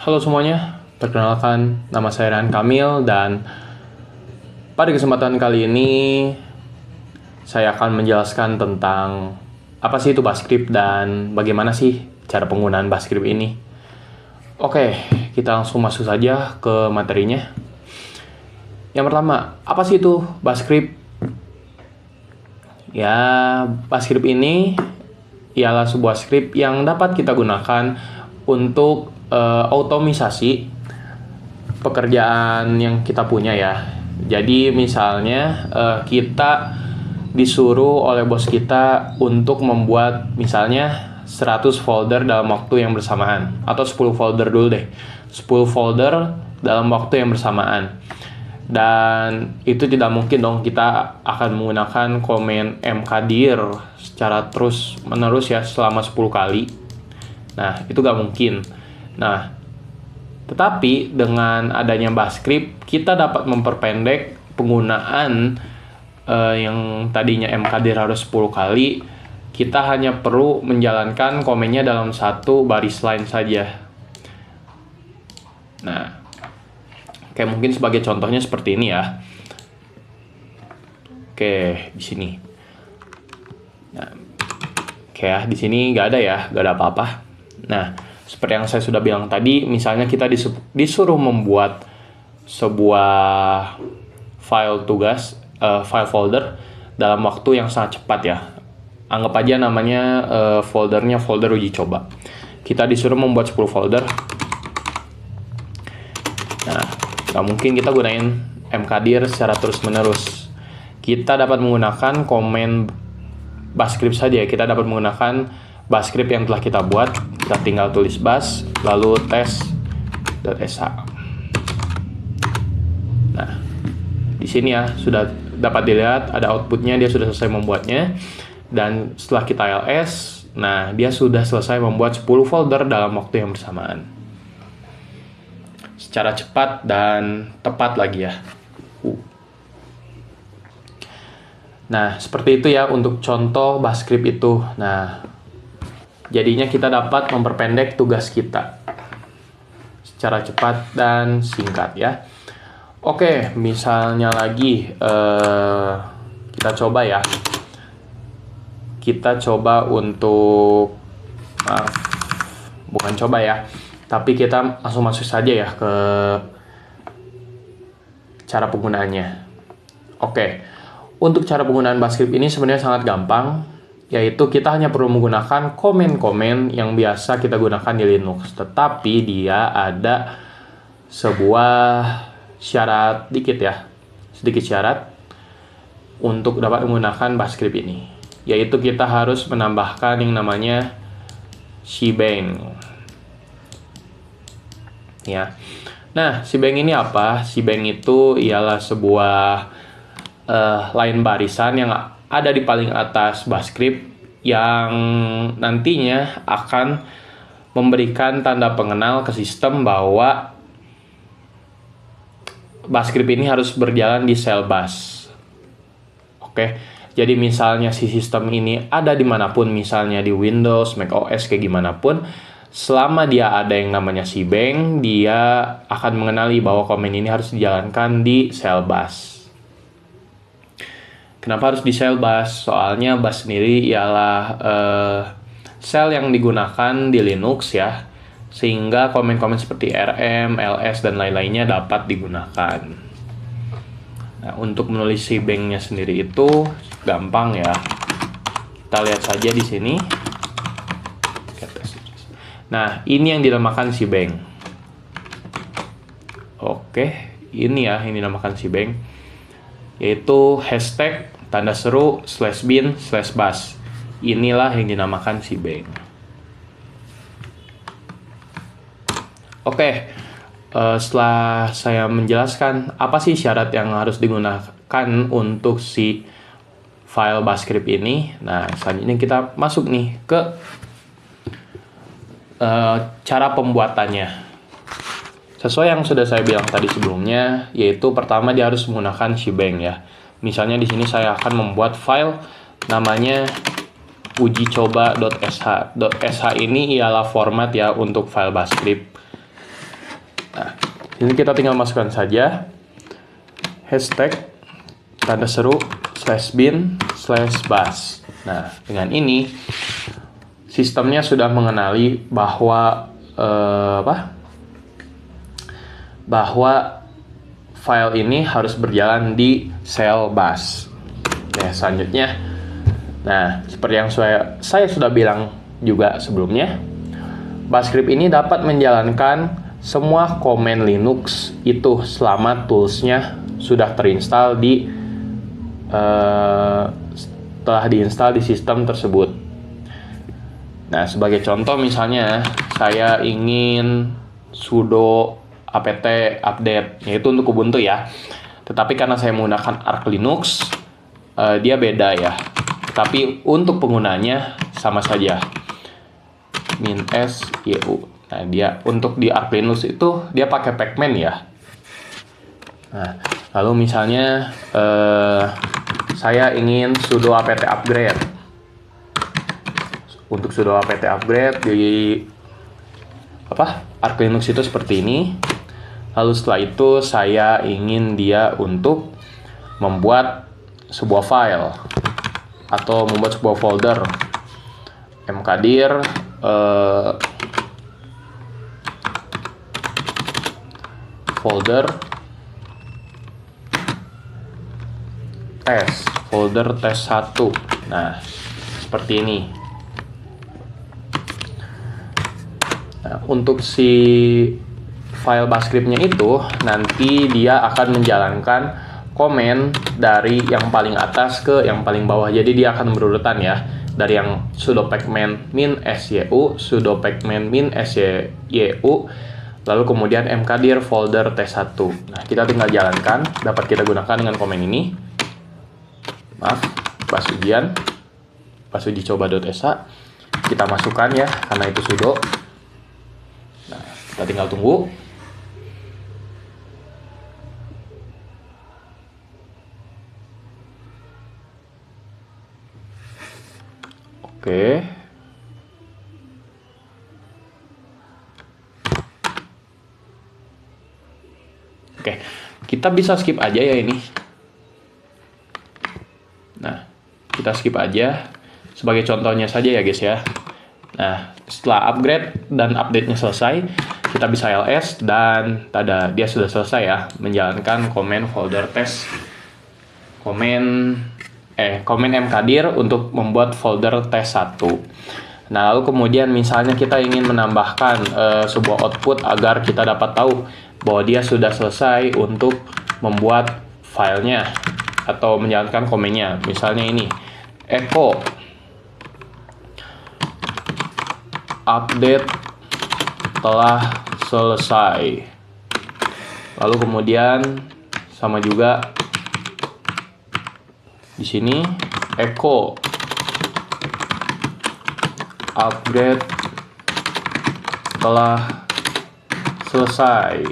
Halo semuanya, perkenalkan nama saya Rehan Kamil dan pada kesempatan kali ini saya akan menjelaskan tentang apa sih itu Bascript dan bagaimana sih cara penggunaan Bascript ini. Oke, kita langsung masuk saja ke materinya. Yang pertama, apa sih itu Bascript? Ya, Bascript ini ialah sebuah script yang dapat kita gunakan untuk otomisasi pekerjaan yang kita punya ya. Jadi misalnya kita disuruh oleh bos kita untuk membuat misalnya 100 folder dalam waktu yang bersamaan, atau 10 folder dulu deh. 10 folder dalam waktu yang bersamaan. Dan itu tidak mungkin dong kita akan menggunakan komen mkdir secara terus menerus ya selama 10 kali. Nah, itu gak mungkin. Nah, tetapi dengan adanya Bascript, kita dapat memperpendek penggunaan yang tadinya mkdir harus 10 kali, kita hanya perlu menjalankan komennya dalam satu baris line saja. Nah, kayak mungkin sebagai contohnya seperti ini ya. Oke, di sini. Nah, oke ya, di sini nggak ada apa-apa. Nah, seperti yang saya sudah bilang tadi, misalnya kita disuruh membuat sebuah file tugas, file folder dalam waktu yang sangat cepat ya. Anggap aja namanya foldernya folder uji coba. Kita disuruh membuat 10 folder. Nah, nggak mungkin kita gunain mkdir secara terus-menerus. Kita dapat menggunakan komen Bascript saja. Kita dapat menggunakan Bascript yang telah kita buat. Kita tinggal tulis bas, lalu tes.sh. Nah, di sini ya sudah dapat dilihat ada outputnya, dia sudah selesai membuatnya. Dan setelah kita ls, nah dia sudah selesai membuat 10 folder dalam waktu yang bersamaan. Secara cepat dan tepat lagi ya. Nah, seperti itu ya untuk contoh Bascript itu. Nah, jadinya kita dapat memperpendek tugas kita secara cepat dan singkat ya. Oke, misalnya lagi kita coba ya. Kita coba untuk bukan coba ya, tapi kita langsung masuk saja ya ke cara penggunaannya. Oke, untuk cara penggunaan Bascript ini sebenarnya sangat gampang, yaitu kita hanya perlu menggunakan komen-komen yang biasa kita gunakan di Linux. Tetapi dia ada sebuah syarat sedikit syarat untuk dapat menggunakan Bascript ini. Yaitu kita harus menambahkan yang namanya shebang. Ya. Nah, shebang ini apa? Shebang itu ialah sebuah line barisan yang ada di paling atas Bascript yang nantinya akan memberikan tanda pengenal ke sistem bahwa Bascript ini harus berjalan di sel bus. Oke, jadi misalnya si sistem ini ada dimanapun, misalnya di Windows, Mac OS, kayak gimana pun, selama dia ada yang namanya shebang, dia akan mengenali bahwa komen ini harus dijalankan di sel bus. Kenapa harus di sel bus? Soalnya bus sendiri ialah sel yang digunakan di Linux ya, sehingga komen-komen seperti rm, ls, dan lain-lainnya dapat digunakan. Nah, untuk menulis shebang-nya sendiri itu gampang ya. Kita lihat saja di sini. Nah, ini yang dinamakan shebang. Oke, ini ya yang dinamakan shebang, yaitu hashtag tanda seru /bin/bus. Inilah yang dinamakan shebang. Oke, setelah saya menjelaskan apa sih syarat yang harus digunakan untuk si file Bascript ini, nah selanjutnya kita masuk nih ke cara pembuatannya. Sesuai yang sudah saya bilang tadi sebelumnya, yaitu pertama dia harus menggunakan shebang ya. Misalnya di sini saya akan membuat file namanya ujicoba.sh. .sh ini ialah format ya untuk file Bascript. Nah, ini kita tinggal masukkan saja hashtag tanda seru /bin/bash. Nah, dengan ini sistemnya sudah mengenali bahwa bahwa file ini harus berjalan di shell bash. Oke, selanjutnya, nah seperti yang saya sudah bilang juga sebelumnya, bash script ini dapat menjalankan semua komen Linux itu selama toolsnya sudah terinstall setelah diinstal di sistem tersebut. Nah, sebagai contoh misalnya saya ingin sudo apt update, yaitu untuk Ubuntu ya. Tetapi karena saya menggunakan Arch Linux, dia beda ya. Tetapi untuk penggunanya sama saja. -yu. Nah, dia untuk di Arch Linux itu dia pakai pacman ya. Nah, lalu misalnya saya ingin sudo apt upgrade. Untuk sudo apt upgrade di Arch Linux itu seperti ini. Lalu setelah itu saya ingin dia untuk membuat sebuah file atau membuat sebuah folder mkdir folder test 1. Nah, seperti ini. Nah, untuk si file bash script-nya itu nanti dia akan menjalankan komen dari yang paling atas ke yang paling bawah. Jadi dia akan berurutan ya, dari yang sudo pacman -syu, sudo pacman -syu, lalu kemudian mkdir folder test 1. Nah, kita tinggal jalankan, dapat kita gunakan dengan komen ini. Maaf, bash ujian, bash uji coba.sh. Kita masukkan ya, karena itu sudo. Nah, kita tinggal tunggu. Oke. Oke, kita bisa skip aja ya ini. Nah, kita skip aja sebagai contohnya saja ya guys ya. Nah, setelah upgrade dan update-nya selesai, kita bisa ls dan tada, dia sudah selesai ya menjalankan komen folder test, komen mkdir untuk membuat folder test 1. Nah, lalu kemudian misalnya kita ingin menambahkan sebuah output agar kita dapat tahu bahwa dia sudah selesai untuk membuat filenya atau menjalankan komennya. Misalnya ini, echo update telah selesai. Lalu kemudian sama juga di sini echo upgrade telah selesai.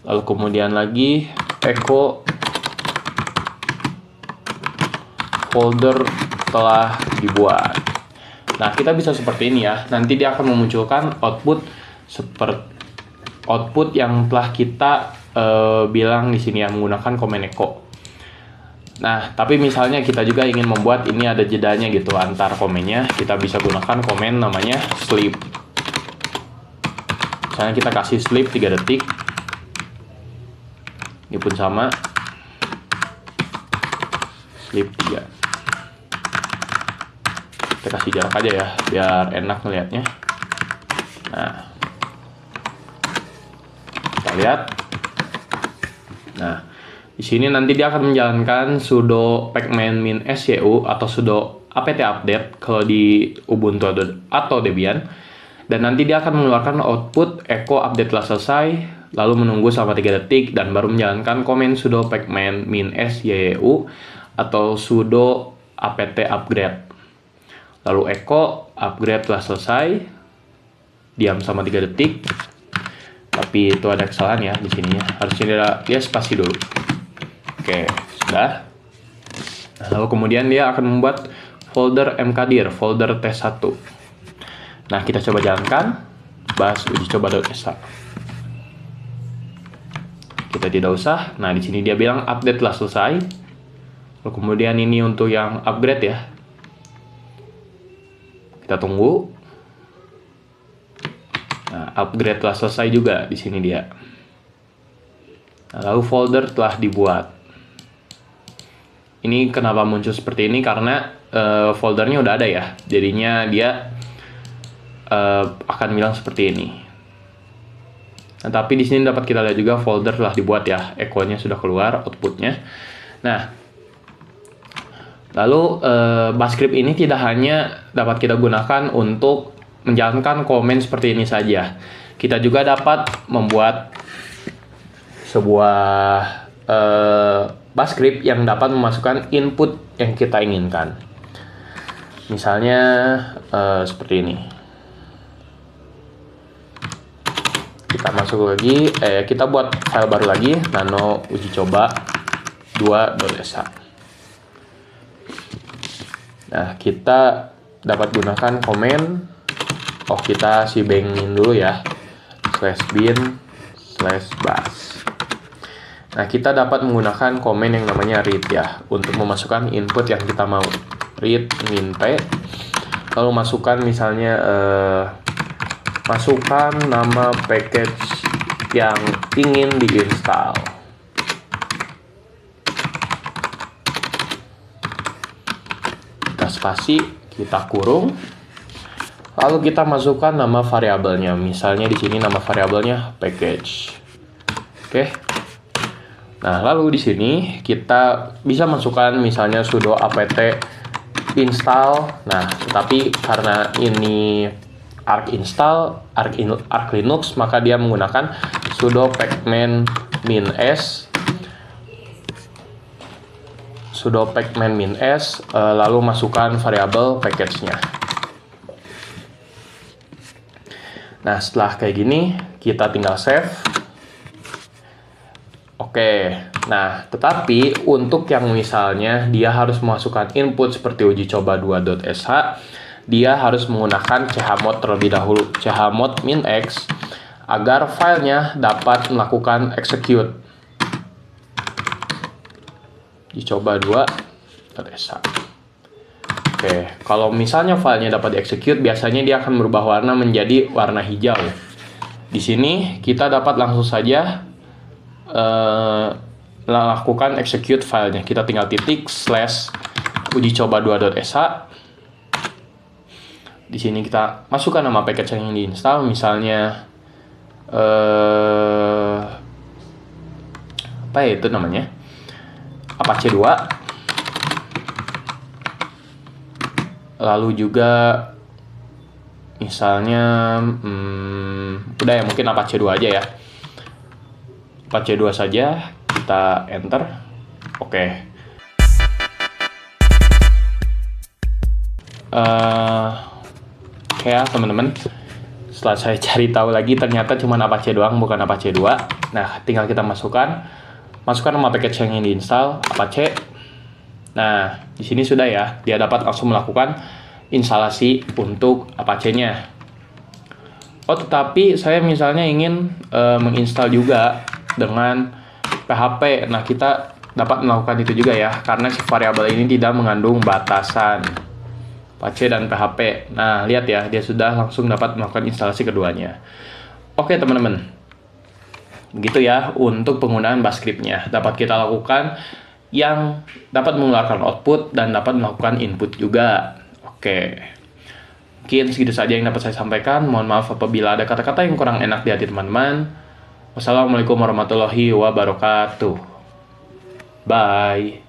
Lalu kemudian lagi echo folder telah dibuat. Nah, kita bisa seperti ini ya. Nanti dia akan memunculkan output seperti output yang telah kita bilang di sini ya, menggunakan komen echo. Nah, tapi misalnya kita juga ingin membuat ini ada jedanya gitu antar komennya, kita bisa gunakan komen namanya sleep. Misalnya kita kasih sleep 3 detik. Ini pun sama. Sleep 3. Kita kasih jarak aja ya, biar enak ngelihatnya. Nah, kita lihat. Nah, di sini nanti dia akan menjalankan sudo pacman -syu atau sudo apt update kalau di Ubuntu atau Debian, dan nanti dia akan mengeluarkan output echo update telah selesai, lalu menunggu selama 3 detik dan baru menjalankan komen sudo pacman -syu atau sudo apt upgrade. Lalu echo upgrade telah selesai, diam sama 3 detik. Tapi itu ada kesalahan ya di sini ya. Harusnya dia spasi dulu. Oke, sudah. Nah, lalu kemudian dia akan membuat folder mkdir, folder test 1. Nah, kita coba jalankan bash uji coba.sh. Kita tidak usah. Nah, di sini dia bilang update telah selesai. Lalu kemudian ini untuk yang upgrade ya. Kita tunggu. Nah, upgrade telah selesai juga di sini dia. Nah, lalu folder telah dibuat. Ini kenapa muncul seperti ini? Karena foldernya udah ada ya. Jadinya dia akan bilang seperti ini. Nah, tapi di sini dapat kita lihat juga folder telah dibuat ya. Echo-nya sudah keluar, outputnya. Nah, lalu bash script ini tidak hanya dapat kita gunakan untuk menjalankan komen seperti ini saja. Kita juga dapat membuat sebuah bash script yang dapat memasukkan input yang kita inginkan. Misalnya seperti ini. Kita masuk lagi, kita buat file baru lagi, nano uji coba 2.sh. Nah, kita dapat gunakan komen. Oh, kita bangin dulu ya, /bin/bash. Nah, kita dapat menggunakan komen yang namanya read ya, untuk memasukkan input yang kita mau. Read min p, lalu masukkan misalnya masukkan nama package yang ingin diinstal. Kita spasi, kita kurung, lalu kita masukkan nama variabelnya. Misalnya di sini nama variabelnya package. Oke. Nah, lalu di sini kita bisa masukkan misalnya sudo apt install. Nah, tetapi karena ini Arch Linux, maka dia menggunakan sudo pacman -s, lalu masukkan variabel package-nya. Nah, setelah kayak gini, kita tinggal save. Oke, nah tetapi untuk yang misalnya dia harus memasukkan input seperti uji coba 2.sh, dia harus menggunakan chmod terlebih dahulu, chmod -x, agar filenya dapat melakukan execute. Uji coba 2.sh. Oke, kalau misalnya filenya dapat execute, biasanya dia akan berubah warna menjadi warna hijau. Di sini kita dapat langsung saja lakukan execute filenya. Kita tinggal titik / uji coba 2.sh. Di sini kita masukkan nama package yang ingin diinstal, misalnya apa ya itu namanya, Apache 2. Lalu juga misalnya udah ya, mungkin Apache 2 aja ya. Apache 2 saja, kita enter. Oke. Oke ya teman-teman, setelah saya cari tahu lagi ternyata cuma Apache doang, bukan Apache 2. Nah, tinggal kita masukkan nama package yang ingin diinstal, Apache. Nah, di sini sudah ya, dia dapat langsung melakukan instalasi untuk Apache-nya. Oh, tetapi saya misalnya ingin menginstal juga dengan PHP. Nah, kita dapat melakukan itu juga ya, karena si variabel ini tidak mengandung batasan Apache dan PHP. Nah, lihat ya, dia sudah langsung dapat melakukan instalasi keduanya. Oke, teman-teman. Begitu ya untuk penggunaan bash script-nya. Dapat kita lakukan yang dapat mengeluarkan output dan dapat melakukan input juga. Oke. Mungkin segitu saja yang dapat saya sampaikan. Mohon maaf apabila ada kata-kata yang kurang enak di hati teman-teman. Wassalamualaikum warahmatullahi wabarakatuh. Bye.